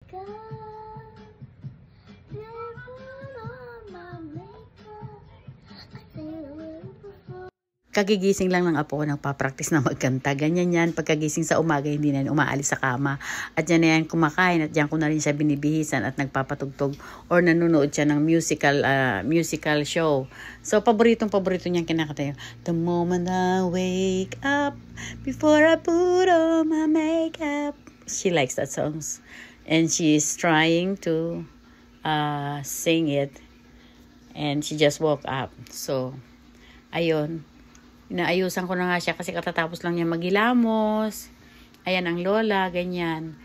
makeup. They put on my makeup. I say the word before. Kagigising lang ng apo ko, nagpa-practice na magkanta. Ganyan yan, pagkagising sa umaga, hindi na yan umaalis sa kama. At yan na yan kumakain, at yan ko na rin siya binibihisan at nagpapatugtog or nanonood siya ng musical show. So, paborito niyang kinakanta yun. The moment I wake up, before I put on my makeup. She likes that songs. And she's trying to sing it. And she just woke up. So, ayun. Inaayusan ko na nga siya kasi katatapos lang niya maghilamos. Ayan ang lola, ganyan.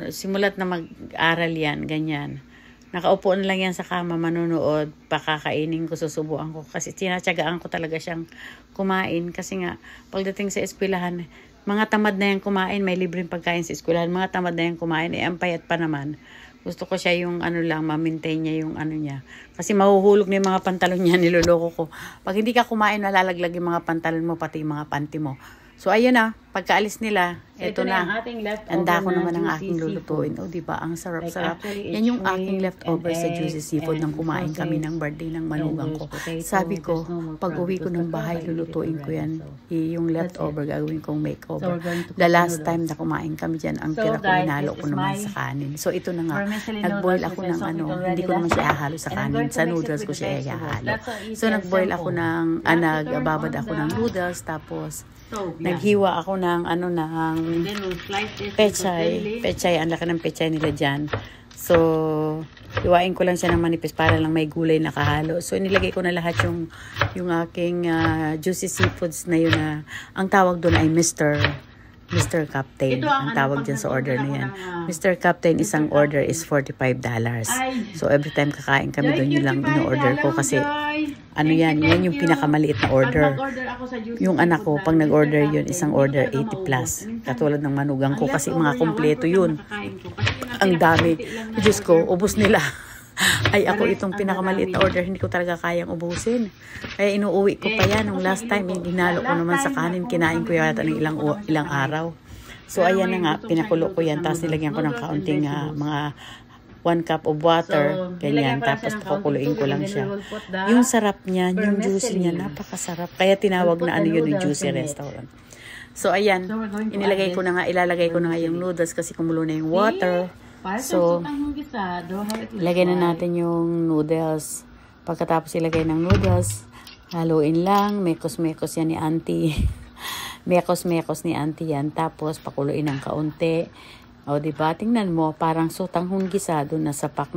Simulat na mag-aral yan, ganyan. Nakaupo na lang yan sa kama, manonood, pakakainin ko, susubuan ko. Kasi tinatsagaan ko talaga siyang kumain. Kasi nga, pagdating sa eskwelahan, mga tamad na yan kumain, may libreng pagkain sa eskwelahan. Mga tamad na yan kumain, ang payat pa naman. Gusto ko siya yung ma-maintain niya yung niya. Kasi mahuhulog na yung mga pantalon niya, niloloko ko. Pag hindi ka kumain, nalalaglag yung mga pantalon mo, pati yung mga panty mo. So, ayun na. Pagkaalis nila, ito na. Handa ko naman ang aking lulutuin. O, diba? Ang sarap-sarap. Yan yung aking leftover sa juicy seafood nang kumain kami ng birthday ng manugang ko. Sabi ko, pag uwi ko ng bahay, lulutuin ko yan. Yung leftover, gagawin kong makeover. The last time na kumain kami dyan, ang tira ko, inalo ko naman sa kanin. So, ito na nga. Nag-boil ako ng hindi ko naman siya ihalo sa kanin. Sa noodles ko siya ihalo. So, nag-boil ako ng, nagbabad ako ng noodles, tapos, naghiwa ako ng pechay. Ang laki ng pechay nila dyan. So, hiwain ko lang siya ng manipis para lang may gulay na kahalo. So, nilagay ko na lahat yung aking juicy seafoods na yun na ang tawag doon ay Mr. Captain. Ang tawag dyan sa order na yan. Mr. Captain, isang order is $45. So, every time kakain kami doon, yun lang in-order ko kasi yan yung pinakamaliit na order. Yung anak ko, pag nag-order yun, isang order 80 plus. Katulad ng manugang ko kasi mga kompleto yun. Ang dami. Diyos ko, ubos nila. Ay, ako itong pinakamaliit na order, hindi ko talaga kayang ubusin. Kaya inuuwi ko pa yan. Nung last time, dinalo ko naman sa kanin. Kinain ko yata ng ilang araw. So, ayan na nga, pinakulo ko yan. Tapos nilagyan ko ng kaunting mga 1 cup of water, ganyan. Tapos pakukuluin ko lang siya. Yung sarap niya, yung juicy niya, napakasarap. Kaya tinawag na yun, yung juicy restaurant. So, ayan, ilalagay ko na nga yung noodles kasi kumulo na yung water. So, ilagay na natin yung noodles. Pagkatapos ilagay ng noodles, haluin lang. Mekos-mekos yan ni auntie. Mekos-mekos ni auntie yan. Tapos, pakuluin ng kaunti. O, diba? Tingnan mo, parang sutang hunggisado na sapak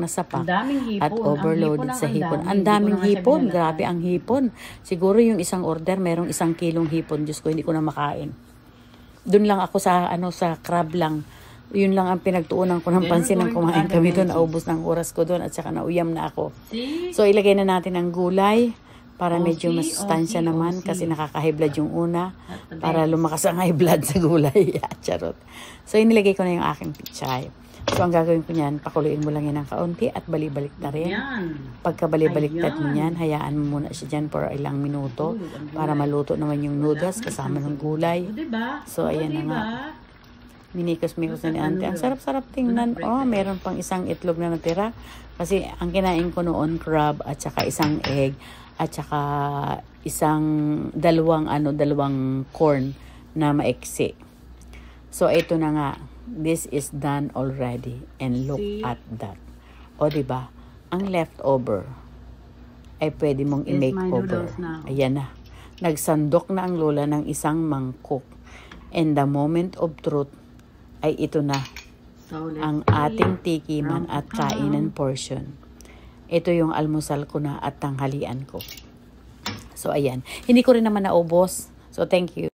at overloaded sa hipon. Ang daming hipon. Grabe ang hipon. Siguro yung isang order, merong 1 kilong hipon. Diyos ko, hindi ko na makain. Doon lang ako sa crab lang. Yun lang ang pinagtuunan ko ng pansin ng kumain kami doon. Naubos ng oras ko doon at saka nauyam na ako. So, ilagay na natin ang gulay para medyo masustansya naman kasi nakaka-high blood yung una para lumakas ang high blood sa gulay. Charot. So, inilagay ko na yung aking pichay. So, ang gagawin ko niyan, pakuluin mo lang yan ng kaunti at balibalik na rin. Pagka balibaliktad mo yan, hayaan mo muna siya dyan for ilang minuto para maluto naman yung noodles kasama ng gulay. So, ayan na nga. Minikos-mikos na ni auntie. Ang sarap-sarap tingnan. Oh, meron pang isang itlog na natira. Kasi ang kinain ko noon, crab at saka isang egg at saka dalawang corn na maiksi. So, ito na nga. This is done already. And look at that. O, diba? Ang leftover ay pwede mong i-makeover. Ayan na. Nagsandok na ang lola ng isang mangkok. And the moment of truth ay ito na. Ang ating tikiman at kainan portion. Ito yung almusal ko na at tanghalian ko. So, ayan. Hindi ko rin naman naubos. So, thank you.